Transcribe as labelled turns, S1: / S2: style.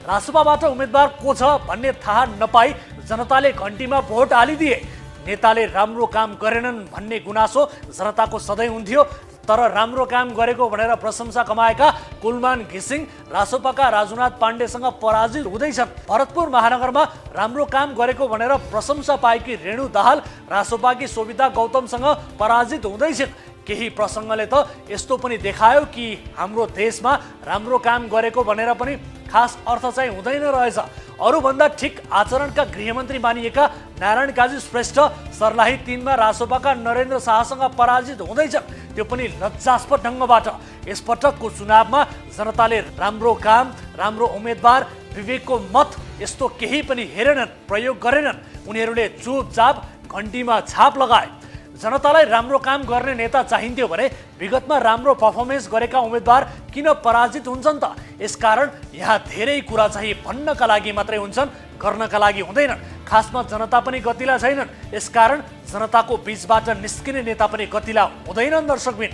S1: रासोपाबाट उम्मेदवार को छ भन्ने थाहा नपाई जनताले घण्टीमा भोट हालिदिए। नेताले राम्रो काम गरेनन् भन्ने गुनासो जनताको सधैँ हुन्थ्यो, तर राम्रो काम गरेको भनेर प्रशंसा कमाएका कुलमान घिसिङ रासोपाका राजुनाथ पाण्डेसँग पराजित हुँदैछन्। भरतपुर महानगरमा राम्रो काम गरेको भनेर प्रशंसा पाएकी रेणु दाहाल रासोपाकी सोभिता गौतमसँग पराजित हुँदैछन्। केही प्रसङ्गले त यस्तो पनि देखायो कि हाम्रो देशमा राम्रो काम गरेको भनेर पनि खास अर्थ चाहिँ हुँदैन रहेछ। अरूभन्दा ठिक आचरणका गृहमन्त्री मानिएका नारायण काजी श्रेष्ठ सर्लाही 3 मा रासोपाका नरेन्द्र शाहसँग पराजित हुँदैछन्, त्यो पनि लज्जास्पद ढङ्गबाट। यसपटकको चुनावमा जनताले राम्रो काम, राम्रो उम्मेदवार, विवेकको मत यस्तो केही पनि हेरेनन्, प्रयोग गरेनन्। उनीहरूले चुपचाप घण्टीमा छाप लगाए। जनतालाई राम्रो काम गर्ने नेता चाहिन्थ्यो भने विगतमा राम्रो पर्फर्मेन्स गरेका उम्मेदवार किन पराजित हुन्छन् त? यसकारण यहाँ धेरै कुरा चाहिँ भन्नका लागि मात्रै हुन्छन्, गर्नका लागि हुँदैनन्। खासमा जनता पनि गतिला छैनन्, यसकारण जनताको बीचबाट निस्किने नेता पनि गतिला हुँदैनन्। दर्शकबिन,